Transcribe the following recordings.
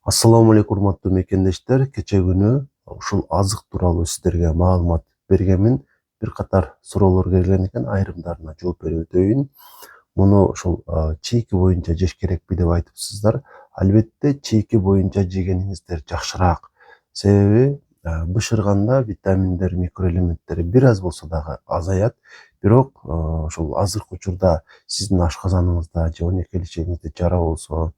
Ассаламу алейкум, урматтуу мекендештер. Кече күнү ушул азык тууралуу сиздерге маалымат бергенмин. Бир катар суроолор келген экен, айрымдарына жооп берип өтөйүн. Муну ушул чийки боюнча жеш керекпи деп айтыпсыздар. Албетте чийки боюнча жегениңиздер жакшыраак. Себеби бышырганда витаминдер, микроэлементтер бир аз болсо дагы азаят. Бирок ушул азыркы учурда сиздин ашказаныңызда же 12-чегиңизде жара болсо,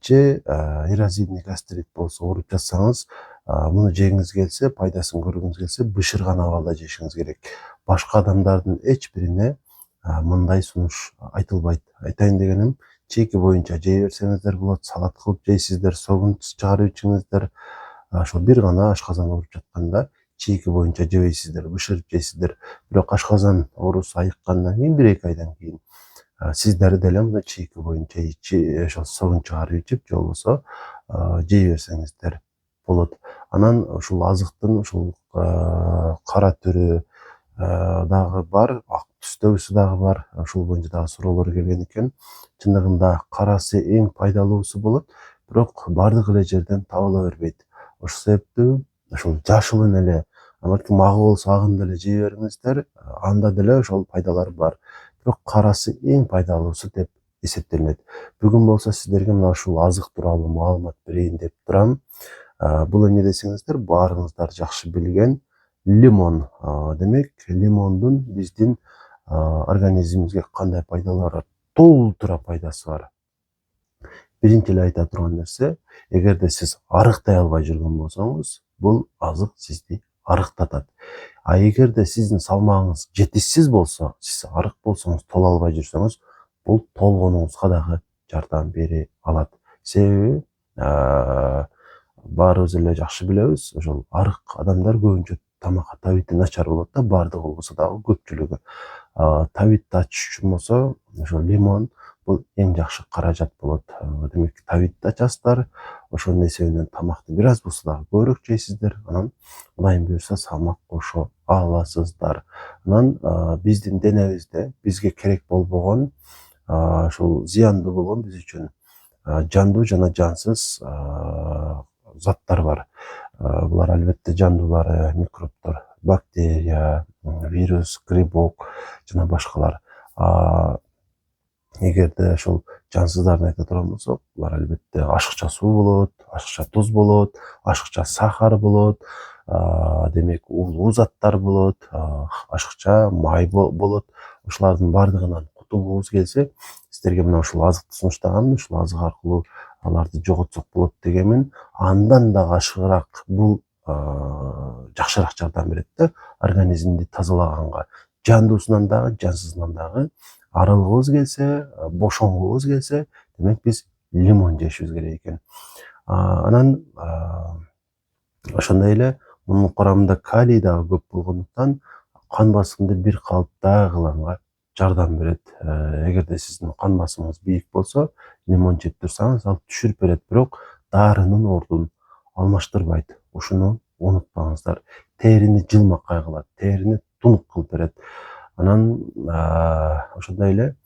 же эрозивный гастрит болсо ооруп жатсаңыз, муну жегиңиз келсе, пайдасын көргүңүз келсе, бышырган абалда жешиңиз керек. Башка адамдардын эч бирине мындай сунуш айтылбайт. Айтайын дегеним, чийки боюнча жей берсеңиздер болот, салат кылып жейсиздер, согун чыгарып ичиңиздер. Ошол бир гана ашказан ооруп жатканда чийки боюнча жебейсиздер, бышырып жейсиздер. Бирок ашказан оорусу айыккандан кийин, 1-2 айдан кийин сиздер деле мына чийки боюнча ошол согун чыгарып ичип, же болбосо жей берсеңиздер болот. Анан ушул азыктын ушул кара түрү дагы бар, ак түстөгүсү дагы бар. Ушул боюнча дагы суроолор келген экен. Чындыгында карасы эң пайдалуусу болот, бирок бардык эле жерден табыла бербейт. Ошол себептүү ушул жашылын эле, балким агы болсо агын деле жей бериңиздер, анда деле ошол пайдалар бар. Бирок карасы эң пайдалуусу деп эсептелинет. Бүгүн болсо сиздерге мына ушул азык тууралуу маалымат берейин деп турам. Бул эмне десеңиздер, баарыңыздар жакшы билген лимон. Демек, лимондун биздин организмибизге кандай пайдалары бар? Толтура пайдасы бар. Биринчи эле айта турган нерсе, эгерде сиз арыктай албай жүргөн болсоңуз, бул азык сизди арыктатат. Эгерде сиздин салмагыңыз жетишсиз болсо, сиз арык болсоңуз, тола албай жүрсөңүз, бул толгонуңузга дагы жардам бере алат. Себеби баарыбыз эле жакшы билебиз, ошол арык адамдар көбүнчө тамакка табити начар болот да, баардыгы болбосо дагы көпчүлүгү. Табитти ачыш үчүн болсо, ошол лимон бул эң жакшы каражат болот. Демек, табитти ачасыздар, ошонун эсебинен тамакты бир аз болсо дагы көбүрөөк жейсиздер, анан Кудайым буюрса салмак кошо аласыздар. Анан биздин денебизде бизге керек болбогон, ушул зыяндуу болгон биз үчүн жандуу жана жансыз заттар бар. Булар албетте жандуулар, микробдор, бактерия, вирус, грибок жана башкалар. Эгерде ошол жансыздарды айта турган болсок, булар албетте ашыкча суу болот, ашыкча туз болот, ашыкча сахар болот, демек уулуу заттар болот, ашыкча май болот. Ушулардын баардыгынан кутулгубуз келсе, сиздерге мына ушул азыкты сунуштаганмын, ушул азык аркылуу аларды жоготсок болот дегенмин. Андан дагы ашыгыраак бул жакшыраак жардам берет да, организмди тазалаганга. Жандуусунан дагы, жансызынан дагы арылгыбыз келсе, бошонгубуз келсе, демек биз лимон жешибиз керек экен. Анан ошондой эле мунун курамында калий дагы көп болгондуктан кан басымды бир калыпта кылганга жардам берет. Эгерде сиздин кан басымыңыз бийик болсо, лимон жеп турсаңыз, ал түшүрүп берет, бирок дарынын ордун алмаштырбайт. Ушуну унутпаңыздар. Терини жылмакай кылат, терини тунук кылып берет. Анан ошондой эле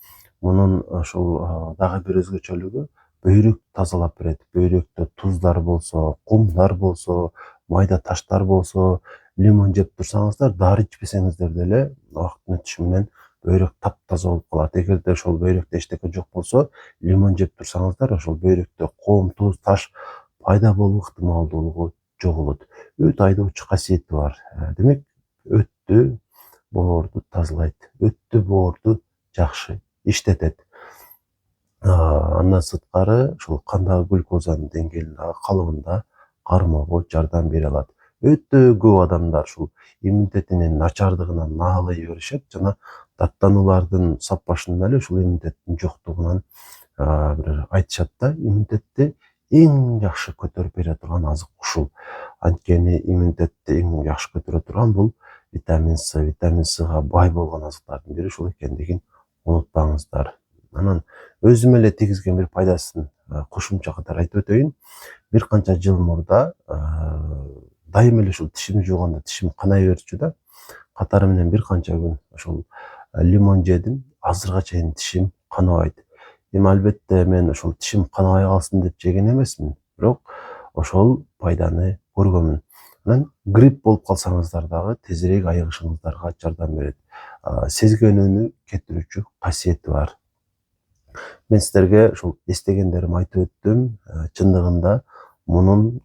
мунун ошол дагы бир өзгөчөлүгү, бөйрөктү тазалап берет. Бөйрөктө туздар болсо, кумдар болсо, майда таштар болсо, лимон жеп турсаңыздар, дары ичпесеңиздер деле убакыттын өтүшү менен бөйрөк таптаза болуп калат. Эгерде ошол бөйрөктө эчтеке жок болсо, лимон жеп турсаңыздар, ошол бөйрөктө ком, туз, таш пайда болуу ыктымалдуулугу жоголот. Өтө айдоочу касиети бар. Демек, өттү, боорду тазалайт, өттү, боорду жакшы иштетет. Андан сырткары, ушул кандагы глюкозанын деңгээлин дагы калыбында кармоого жардам бере алат. Өтө көп адамдар ушул иммунитетинин начардыгынан наалай беришет жана даттануулардын саппашында эле ушул иммунитеттин жоктугунан бир айтышат да, иммунитетти эң жакшы көтөрүп бере турган азык ушул. Анткени иммунитетти эң жакшы көтөрө турган бул витамин С. Витамин Сга бай болгон азыктардын бири ушул экендигин унутпаңыздар. Анан өзүм эле тийгизген бир пайдасын кошумча катары айтып өтөйүн. Бир канча жыл мурда дайым эле ушул тишимди жууганда тишим канай берчү да. Катары менен бир канча күн ушул лимон жедим. Азырга чейин тишим канабайт. Эми албетте мен ушул тишим канабай калсын деп жеген эмесмин. бирок ошол пайданы көргөнмүн. Анан грипп болуп калсаңыздар дагы тезирээк айыгышыңыздарга жардам берет. Сезгенүүнү кетирүүчү касиети бар. Мен сиздерге ушул эстегендерим айтып өттүм. Чындыгында мунун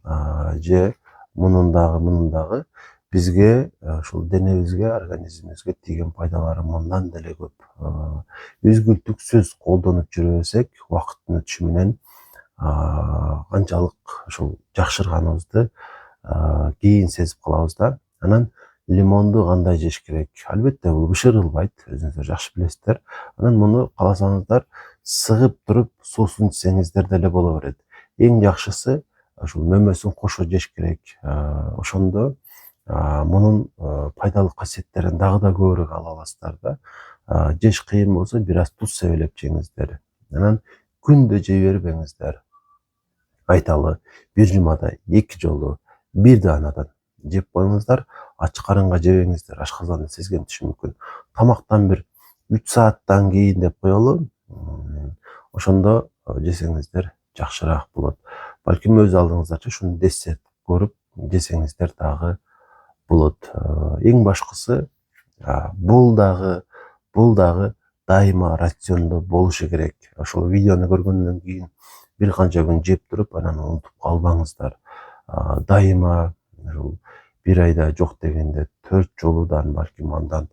же мунун дагы бизге ушул денебизге, организмибизге тийген пайдалары мындан деле көп. Үзгүлтүксүз колдонуп жүрө берсек, убакыттын өтүшү менен канчалык ушул жакшырганыбызды кийин сезип калабыз да. Анан лимонду кандай жеш керек? Албетте бул бышырылбайт, өзүңүздөр жакшы билесиздер. Анан муну кааласаңыздар сыгып туруп суусун ичсеңиздер деле боло берет. Эң жакшысы ушул мөмөсүн кошо жеш керек. Ошондо мунун пайдалуу касиеттерин дагы да көбүрөөк ала аласыздар да. Жеш кыйын болсо бир аз туз себелеп жеңиздер. Анан күндө жей бербеңиздер. Айталы бир жумада 2 жолу бир даанадан жеп коюңуздар. Ач карынга жебеңиздер, ашказанды сезгентиши мүмкүн. Тамактан бир 3 сааттан кийин деп коелу. Ошондо жесеңиздер жакшыраак болот. Балким өз алдыңыздарча шуну десерт көрүп жесеңиздер дагы болот. Эң башкысы бул дагы дайыма рациондо болушу керек. Ошол видеону көргөндөн кийин бир канча күн жеп туруп, анан унутуп калбаңыздар. Дайыма бир айда жок дегенде 4 жолудан, балким андан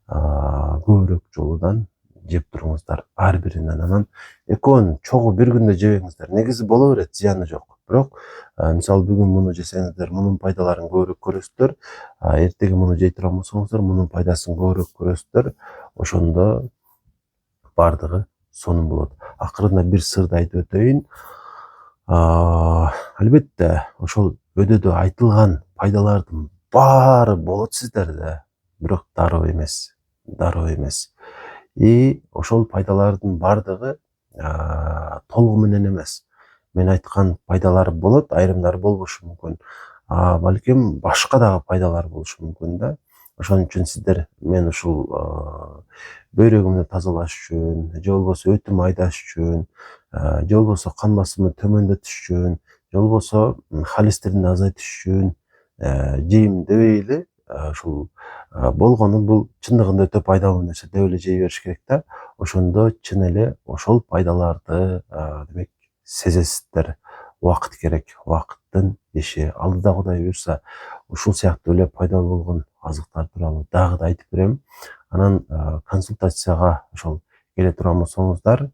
көбүрөөк жолудан жеп туруңуздар ар биринен. Анан экөөнүн чогуу бир күндө жебеңиздер. Негизи боло берет, зыяны жок. Бирок мисалы бүгүн муну жесеңиздер, мунун пайдаларын көбүрөөк көрөсүздөр. Эртеге муну жей турган болсоңуздар, мунун пайдасын көбүрөөк көрөсүздөр. Ошондо бардыгы сонун болот. Акырында бир сырды айтып өтөйүн. Албетте ошол өдөдө айтылган пайдалардын баары болот сиздерде, бирок дароо эмес. И ошол пайдалардын бардыгы толугу менен эмес. Мен айткан пайдалар болот, айрымдары болбошу мүмкүн. Балким башка дагы пайдалар болушу мүмкүн да. Ошон үчүн сиздер мен ушул бөйрөгүмдү тазалаш үчүн, же болбосо өтүм айдаш үчүн, же болбосо кан басымды төмөндөтүш үчүн, же болбосо холестеринди азайтыш үчүн жейм дебей эле ушул болгону бул чындыгында өтө пайдалуу нерсе деп эле жей бериш керек да. Ошондо чын эле ошол пайдаларды демек сезесиздер. Убакыт керек, убакыттын иши. Алдыда Кудай буйрса ушул сыяктуу эле пайдалуу болгон азыктар тууралуу дагы да айтып берем. Анан консультацияга ошол келе турган болсоңуздар,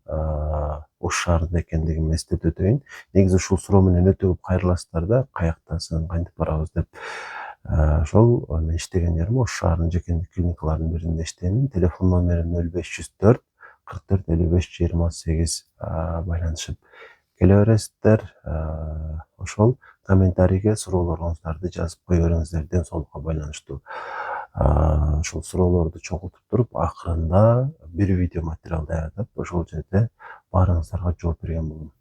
Ош шаарында экендигимди эстетип өтөйүн. Негизи ушул суроо менен өтө көп кайрыласыздар да, каяктасың, кантип барабыз деп. Ошол мен иштеген жерим Ош шаарынын жекелик клиникаларынын биринде иштеймин. Телефон номерим 0504 44 55 28. Байланышып келе бересиздер. Ошол комментарийге суроолоруңуздарды жазып кое бериңиздер, ден соолукка байланыштуу. Ошол суроолорду чогултуп туруп, акырында бир видео материал даярдап, ошол жерде баарыңыздарга жооп берген болом.